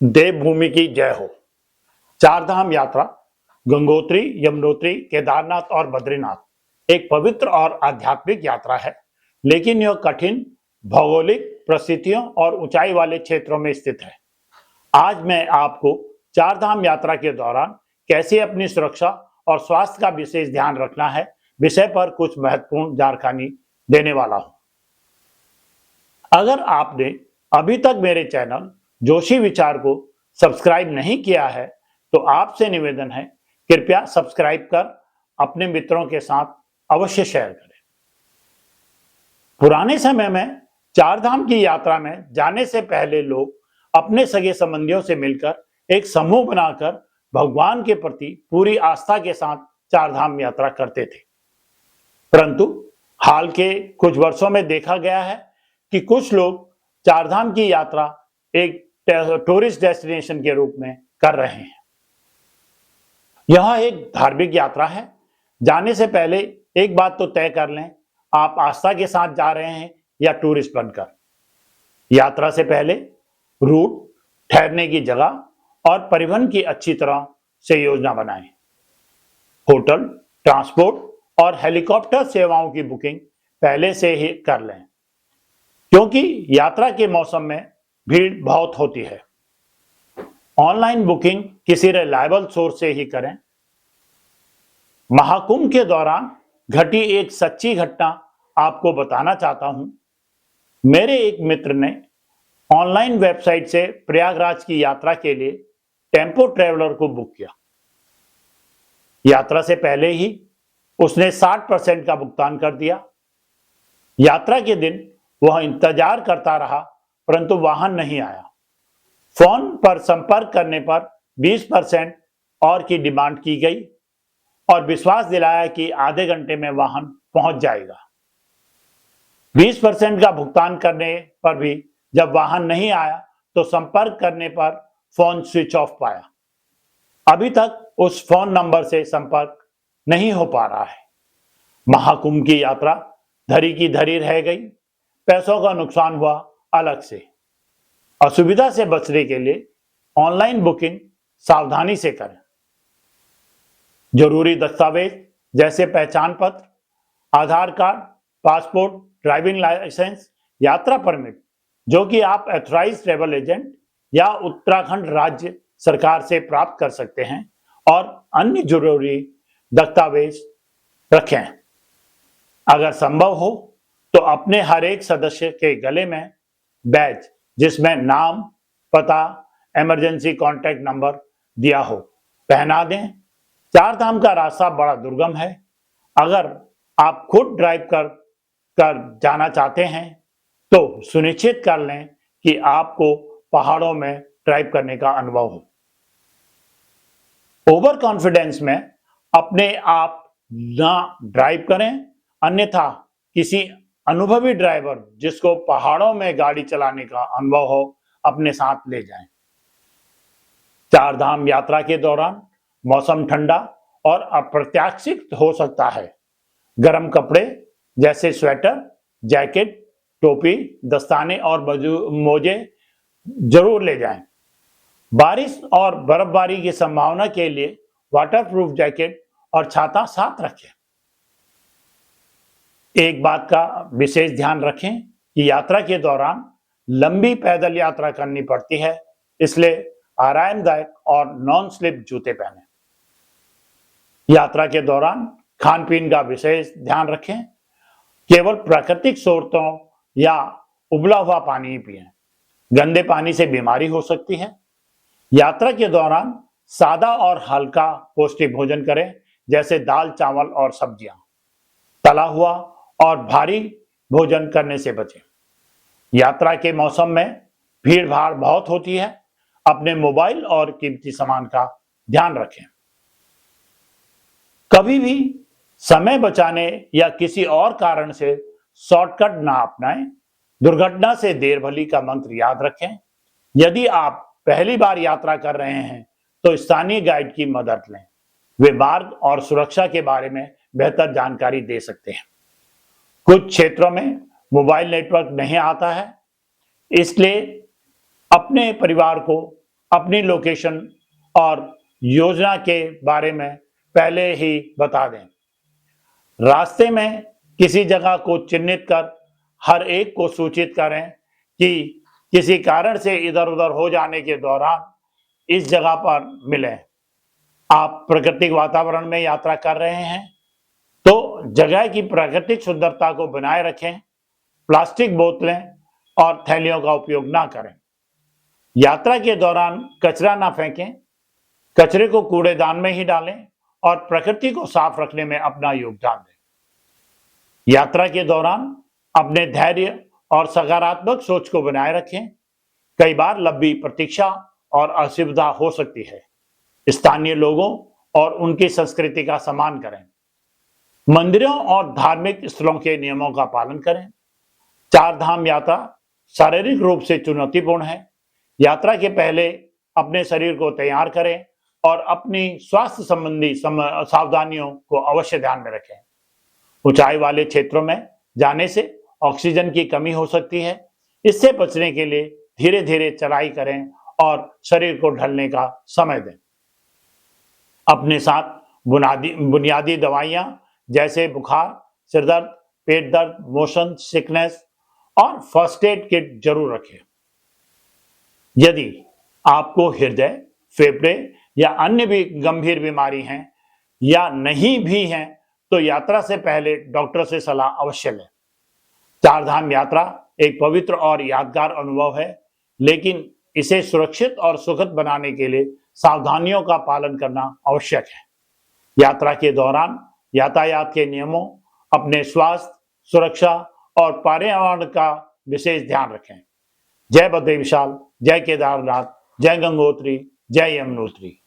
देवभूमि की जय हो। चारधाम यात्रा गंगोत्री, यमुनोत्री, केदारनाथ और बद्रीनाथ एक पवित्र और आध्यात्मिक यात्रा है, लेकिन यह कठिन भौगोलिक परिस्थितियों और ऊंचाई वाले क्षेत्रों में स्थित है। आज मैं आपको चारधाम यात्रा के दौरान कैसे अपनी सुरक्षा और स्वास्थ्य का विशेष ध्यान रखना है विषय पर कुछ महत्वपूर्ण जानकारी देने वाला हूं। अगर आपने अभी तक मेरे चैनल जोशी विचार को सब्सक्राइब नहीं किया है तो आपसे निवेदन है, कृपया सब्सक्राइब कर अपने मित्रों के साथ अवश्य शेयर करें। पुराने समय में चारधाम की यात्रा में जाने से पहले लोग अपने सगे संबंधियों से मिलकर एक समूह बनाकर भगवान के प्रति पूरी आस्था के साथ चारधाम यात्रा करते थे। परंतु हाल के कुछ वर्षों में देखा गया है कि कुछ लोग चारधाम की यात्रा एक टूरिस्ट डेस्टिनेशन के रूप में कर रहे हैं। यह एक धार्मिक यात्रा है। जाने से पहले एक बात तो तय कर लें, आप आस्था के साथ जा रहे हैं या टूरिस्ट बनकर। यात्रा से पहले रूट, ठहरने की जगह और परिवहन की अच्छी तरह से योजना बनाएं। होटल, ट्रांसपोर्ट और हेलीकॉप्टर सेवाओं की बुकिंग पहले से ही कर लें, क्योंकि यात्रा के मौसम में भीड़ बहुत होती है। ऑनलाइन बुकिंग किसी रिलायबल सोर्स से ही करें। महाकुंभ के दौरान घटी एक सच्ची घटना आपको बताना चाहता हूं। मेरे एक मित्र ने ऑनलाइन वेबसाइट से प्रयागराज की यात्रा के लिए टेम्पो ट्रैवलर को बुक किया। यात्रा से पहले ही उसने 60% का भुगतान कर दिया। यात्रा के दिन वह इंतजार करता रहा, परंतु वाहन नहीं आया। फोन पर संपर्क करने पर 20% और की डिमांड की गई और विश्वास दिलाया कि आधे घंटे में वाहन पहुंच जाएगा। 20% का भुगतान करने पर भी जब वाहन नहीं आया तो संपर्क करने पर फोन स्विच ऑफ पाया। अभी तक उस फोन नंबर से संपर्क नहीं हो पा रहा है। महाकुंभ की यात्रा धरी की धरी रह गई। पैसों का नुकसान हुआ अलग से। असुविधा से बचने के लिए ऑनलाइन बुकिंग सावधानी से करें। जरूरी दस्तावेज जैसे पहचान पत्र, आधार कार्ड, पासपोर्ट, ड्राइविंग लाइसेंस, यात्रा परमिट जो कि आप ऑथराइज्ड ट्रैवल एजेंट या उत्तराखंड राज्य सरकार से प्राप्त कर सकते हैं, और अन्य जरूरी दस्तावेज रखें। अगर संभव हो तो अपने हर एक सदस्य के गले में बैज जिसमें नाम, पता, इमरजेंसी कॉन्टैक्ट नंबर दिया हो पहना दें। चारधाम का रास्ता बड़ा दुर्गम है। अगर आप खुद ड्राइव कर जाना चाहते हैं तो सुनिश्चित कर लें कि आपको पहाड़ों में ड्राइव करने का अनुभव हो। ओवर कॉन्फिडेंस में अपने आप ना ड्राइव करें, अन्यथा किसी अनुभवी ड्राइवर जिसको पहाड़ों में गाड़ी चलाने का अनुभव हो अपने साथ ले जाएं। चारधाम यात्रा के दौरान मौसम ठंडा और अप्रत्याशित हो सकता है। गर्म कपड़े जैसे स्वेटर, जैकेट, टोपी, दस्ताने और मोजे जरूर ले जाएं। बारिश और बर्फबारी की संभावना के लिए वाटरप्रूफ जैकेट और छाता साथ रखें। एक बात का विशेष ध्यान रखें कि यात्रा के दौरान लंबी पैदल यात्रा करनी पड़ती है, इसलिए आरामदायक और नॉन स्लिप जूते पहनें। यात्रा के दौरान खान पीन का विशेष ध्यान रखें। केवल प्राकृतिक स्रोतों या उबला हुआ पानी ही पिएं। गंदे पानी से बीमारी हो सकती है। यात्रा के दौरान सादा और हल्का पौष्टिक भोजन करें, जैसे दाल, चावल और सब्जियां। तला हुआ और भारी भोजन करने से बचें। यात्रा के मौसम में भीड़ भाड़ बहुत होती है। अपने मोबाइल और कीमती सामान का ध्यान रखें। कभी भी समय बचाने या किसी और कारण से शॉर्टकट ना अपनाएं। दुर्घटना से देर भली का मंत्र याद रखें। यदि आप पहली बार यात्रा कर रहे हैं तो स्थानीय गाइड की मदद लें। वे मार्ग और सुरक्षा के बारे में बेहतर जानकारी दे सकते हैं। कुछ क्षेत्रों में मोबाइल नेटवर्क नहीं आता है, इसलिए अपने परिवार को अपनी लोकेशन और योजना के बारे में पहले ही बता दें। रास्ते में किसी जगह को चिन्हित कर हर एक को सूचित करें कि किसी कारण से इधर-उधर हो जाने के दौरान इस जगह पर मिलें। आप प्राकृतिक वातावरण में यात्रा कर रहे हैं, तो जगह की प्राकृतिक सुंदरता को बनाए रखें। प्लास्टिक बोतलें और थैलियों का उपयोग ना करें। यात्रा के दौरान कचरा ना फेंकें, कचरे को कूड़ेदान में ही डालें और प्रकृति को साफ रखने में अपना योगदान दें। यात्रा के दौरान अपने धैर्य और सकारात्मक सोच को बनाए रखें। कई बार लंबी प्रतीक्षा और असुविधा हो सकती है। स्थानीय लोगों और उनकी संस्कृति का सम्मान करें। मंदिरों और धार्मिक स्थलों के नियमों का पालन करें। चार धाम यात्रा शारीरिक रूप से चुनौतीपूर्ण है। यात्रा के पहले अपने शरीर को तैयार करें और अपनी स्वास्थ्य संबंधी सावधानियों को अवश्य ध्यान में रखें। ऊंचाई वाले क्षेत्रों में जाने से ऑक्सीजन की कमी हो सकती है। इससे बचने के लिए धीरे धीरे चढ़ाई करें और शरीर को ढलने का समय दें। अपने साथ बुनियादी दवाइयां जैसे बुखार, सिरदर्द, पेट दर्द, मोशन सिकनेस और फर्स्ट एड किट जरूर रखें। यदि आपको हृदय, फेफड़े या अन्य भी गंभीर बीमारी हैं या नहीं भी हैं, तो यात्रा से पहले डॉक्टर से सलाह अवश्य लें। चार धाम यात्रा एक पवित्र और यादगार अनुभव है, लेकिन इसे सुरक्षित और सुखद बनाने के लिए सावधानियों का पालन करना आवश्यक है। यात्रा के दौरान यातायात के नियमों, अपने स्वास्थ्य, सुरक्षा और पर्यावरण का विशेष ध्यान रखें। जय बद्री विशाल, जय केदारनाथ, जय गंगोत्री, जय यमुनोत्री।